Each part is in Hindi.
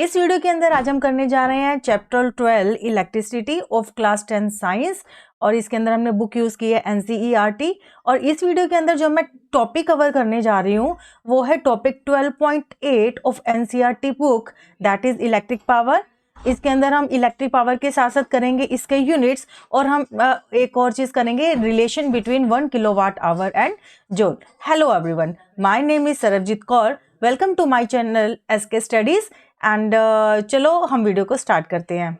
इस वीडियो के अंदर आज हम करने जा रहे हैं chapter 12 elasticity of class 10 science और इसके अंदर हमने बुक यूज़ की है NCERT। और इस वीडियो के अंदर जो मैं टॉपिक कवर करने जा रही हूँ वो है topic 12.8 of NCERT book, that is electric power. इसके अंदर हम इलेक्ट्रिक पावर के साथ साथ करेंगे इसके यूनिट्स और हम एक और चीज़ करेंगे, relation between 1 kilowatt hour and joule. Hello everyone, my name is Sarabjit Kaur, welcome to my channel SK studies and चलो हम वीडियो को स्टार्ट करते हैं।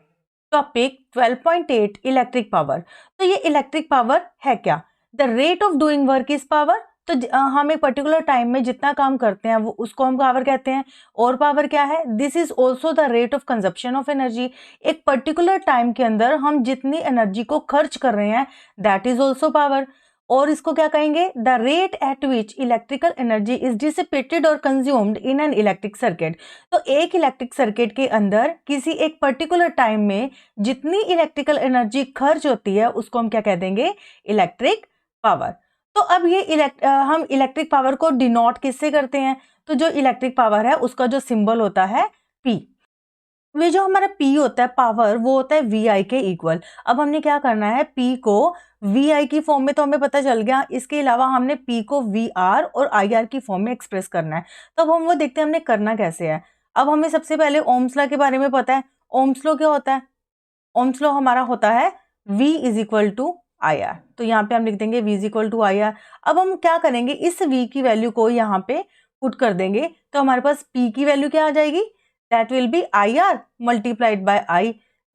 Topic 12.8 electric power. तो ये इलेक्ट्रिक पावर है क्या? The rate of doing work is power. तो हम एक पर्टिकुलर टाइम में जितना काम करते हैं वो उसको हम पावर कहते हैं। और पावर क्या है? This is also the rate of consumption of energy. एक पर्टिकुलर टाइम के अंदर हम जितनी एनर्जी को खर्च कर रहे हैं दैट इज ऑल्सो पावर। और इसको क्या कहेंगे? The rate at which electrical energy is dissipated और consumed in an electric circuit. तो एक इलेक्ट्रिक सर्किट के अंदर किसी एक पर्टिकुलर टाइम में जितनी इलेक्ट्रिकल एनर्जी खर्च होती है उसको हम क्या कह देंगे? Electric power. तो अब ये हम इलेक्ट्रिक पावर को डिनोट किससे करते हैं? तो जो इलेक्ट्रिक पावर है उसका जो सिंबल होता है P। वे जो हमारा P होता है पावर, वो होता है VI के इक्वल। अब हमने क्या करना है, P को VI की फॉर्म में तो हमें पता चल गया, इसके अलावा हमने P को VR और IR की फॉर्म में एक्सप्रेस करना है। तो अब हम वो देखते हैं हमने करना कैसे है। अब हमें सबसे पहले ओम्स लॉ के बारे में पता है। ओम्स लॉ क्या होता है? ओम्स लॉ हमारा होता है V is equal to IR। तो यहाँ पे हम लिख देंगे V is equal to IR। अब हम क्या करेंगे, इस V की वैल्यू को यहाँ पे पुट कर देंगे तो हमारे पास P की वैल्यू क्या आ जाएगी? That will be IR multiplied by I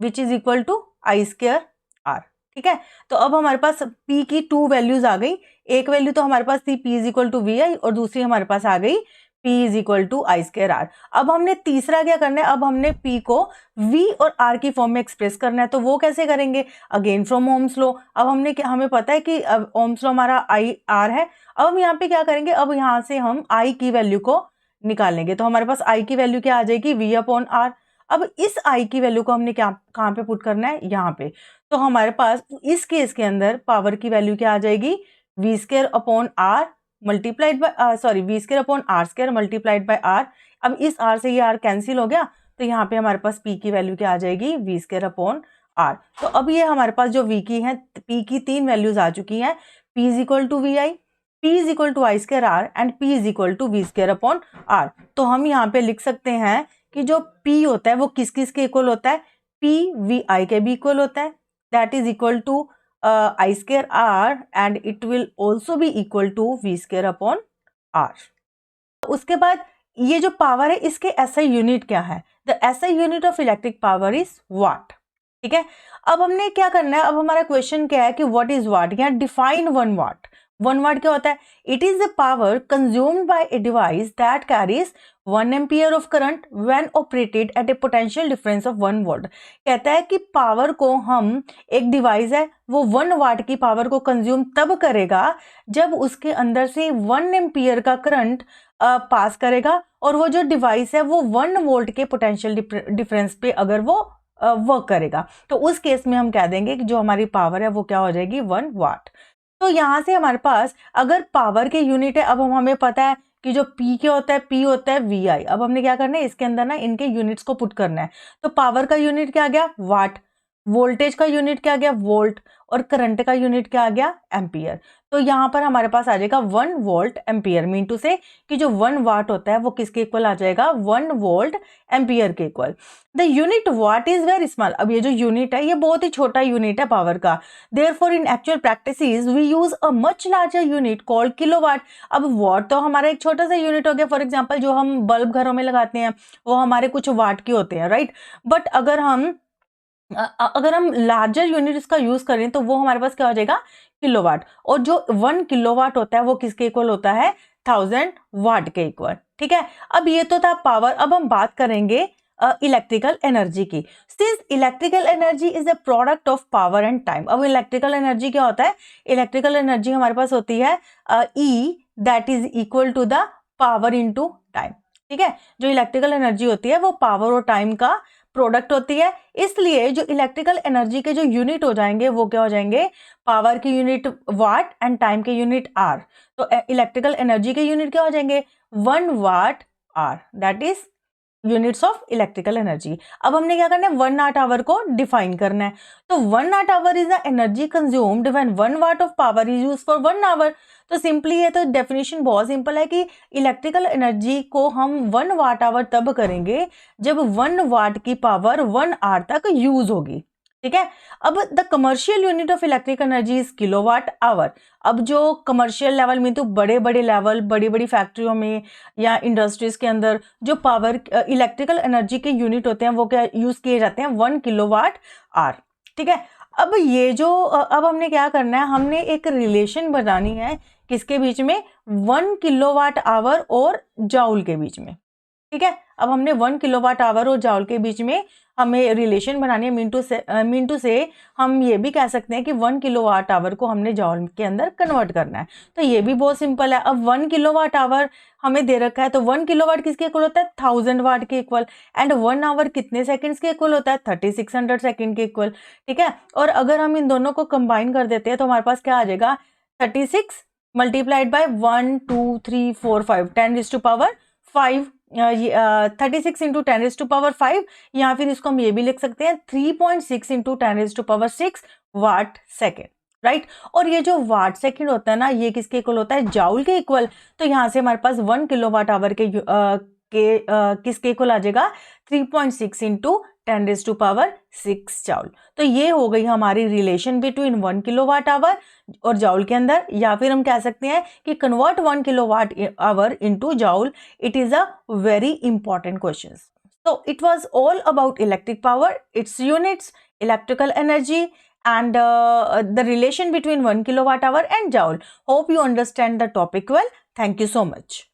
which is equal to I square R। ठीक है, तो अब हमारे पास P की 2 वैल्यूज आ गई। एक वैल्यू तो हमारे पास थी P is equal to VI और दूसरी हमारे पास आ गई P is equal to I square R। अब हमने तीसरा क्या करना है, अब हमने P को V और R की फॉर्म में एक्सप्रेस करना है। तो वो कैसे करेंगे? Again from Ohm's law. अब हमें पता है कि ओम्स लॉ हमारा IR है। अब हम यहाँ पे क्या करेंगे, अब यहाँ से हम I की वैल्यू को निकालेंगे। तो हमारे पास I की वैल्यू क्या आ जाएगी? V upon R। अब इस I की वैल्यू को हमने क्या कहाँ पे पुट करना है? यहाँ पे। तो हमारे पास इस केस के अंदर पावर की वैल्यू क्या आ जाएगी? V square upon R multiplied by V square upon R square multiplied by R। अब इस R से ये R कैंसिल हो गया तो यहाँ पे हमारे पास P की वैल्यू क्या आ जाएगी? V square upon R। तो अब ये हमारे पास जो V की है, P की 3 वैल्यूज आ चुकी हैं। P is equal to VI, P is equal to I square R and P is equal to V square upon R. तो हम यहाँ पे लिख सकते हैं कि जो P होता है वो किस किस के इक्वल होता है? P VI के भी इक्वल होता है, that is equal to I square R and it will also be equal to V square upon R. उसके बाद ये जो पावर है इसके SI यूनिट क्या है? The SI unit of electric power is what. ठीक है, अब हमने क्या करना है, अब हमारा क्वेश्चन क्या है कि व्हाट इज वाट, या डिफाइन 1 वाट। 1 वाट क्या होता है? It is the power consumed by a device that carries 1 ampere of current when operated at A potential difference of 1 volt. कहता है कि पावर को हम, एक डिवाइस है वो 1 वाट की पावर को कंज्यूम तब करेगा जब उसके अंदर से 1 एम्पियर का करंट पास करेगा और वो जो डिवाइस है वो 1 वोल्ट के पोटेंशियल डिफरेंस पे अगर वो वर्क करेगा। तो उस केस में हम कह देंगे कि जो हमारी पावर है वो क्या हो जाएगी? 1 वाट। तो यहाँ से हमारे पास अगर पावर के यूनिट है, अब हमें पता है कि जो P क्या होता है? P होता है VI। अब हमने क्या करना है, इसके अंदर ना इनके यूनिट्स को पुट करना है। तो पावर का यूनिट क्या आ गया? वाट। वोल्टेज का यूनिट क्या आ गया? वोल्ट। और करंट का यूनिट क्या आ गया? एम्पियर। तो यहाँ पर हमारे पास आ जाएगा 1 वोल्ट एम्पियर, मीन टू से कि जो 1 वाट होता है वो किसके इक्वल आ जाएगा? 1 वोल्ट एम्पियर के equal. The unit what is very small. अब ये जो यूनिट है ये बहुत ही छोटा यूनिट है पावर का। Therefore in actual practices we use a much larger unit called kilowatt. अब वाट तो हमारा एक छोटा सा यूनिट हो गया। फॉर एग्जांपल जो हम बल्ब घरों में लगाते हैं वो हमारे कुछ वाट के होते हैं, राइट। बट अगर हम लार्जर यूनिट इसका यूज करें तो वो हमारे पास क्या हो जाएगा? किलोवाट। और जो 1 किलोवाट होता है वो किसके इक्वल होता है? 1000 वाट के इक्वल। ठीक है, अब ये तो था पावर। अब हम बात करेंगे इलेक्ट्रिकल एनर्जी की। Since electrical energy is a product of power and time. अब इलेक्ट्रिकल एनर्जी क्या होता है? इलेक्ट्रिकल एनर्जी हमारे पास होती है E that is equal to the power into time. ठीक है, जो इलेक्ट्रिकल एनर्जी होती है वो पावर और टाइम का प्रोडक्ट होती है। इसलिए जो इलेक्ट्रिकल एनर्जी के जो यूनिट हो जाएंगे वो क्या हो जाएंगे? पावर के यूनिट वाट एंड टाइम के यूनिट आर। तो इलेक्ट्रिकल एनर्जी के यूनिट क्या हो जाएंगे? 1 watt hour, that is units of electrical energy. अब हमने क्या करना है, 1 वाट आवर को डिफाइन करना है। तो 1 watt hour is the energy consumed when 1 watt of power is used for 1 hour. तो सिंपली ये तो डेफिनेशन बहुत सिंपल है कि इलेक्ट्रिकल एनर्जी को हम 1 वाट आवर तब करेंगे जब 1 वाट की पावर 1 आवर तक यूज होगी। ठीक है। अब the commercial unit of electric energy is kilowatt hour. अब जो कमर्शियल लेवल में, तो बड़े बड़े लेवल, बड़ी बड़ी फैक्ट्रियों में या इंडस्ट्रीज के अंदर जो पावर इलेक्ट्रिकल एनर्जी के यूनिट होते हैं वो क्या यूज किए जाते हैं, 1 किलोवाट आवर। ठीक है। अब ये जो अब हमने क्या करना है, हमने एक रिलेशन बनानी है किसके बीच में, 1 किलोवाट आवर और जाउल के बीच में। ठीक है। अब हमने 1 किलोवाट आवर और जाउल के बीच में हमें रिलेशन बनानी है। मीन टू से हम ये भी कह सकते हैं कि 1 किलोवाट आवर को हमने जाउल के अंदर कन्वर्ट करना है। तो ये भी बहुत सिंपल है। अब 1 किलोवाट आवर हमें दे रखा है, तो 1 किलोवाट किसके इक्वल होता है, 1000 वाट के इक्वल। एंड 1 आवर कितने सेकंड्स के इक्वल होता है, 3600 सेकंड के इक्वल। ठीक है। और अगर हम इन दोनों को कंबाइन कर देते हैं तो हमारे पास क्या आ जाएगा, 36 मल्टीप्लाइड बाय 1 2 3 4 5 10⁵ 36 इंटू 10⁵ या फिर इसको हम ये भी लिख सकते हैं 3.6 इंटू 10⁶ वाट सेकेंड, राइट। और ये जो वाट सेकेंड होता है ना, ये किसके इक्वल होता है, जाउल के इक्वल। तो यहाँ से हमारे पास 1 किलोवाट आवर के किसके इक्वल आ जाएगा, 3.6 इंटू 10⁶ जाउल। तो ये हो गई हमारी रिलेशन बिटवीन 1 किलोवाट आवर और जाउल के अंदर। या फिर हम कह सकते हैं कि convert 1 kilowatt our into joule, it is a very important question. So it was all about electric power, its units, electrical energy, and the relation between 1 kilowatt hour and joule. Hope you understand the topic well. Thank you so much.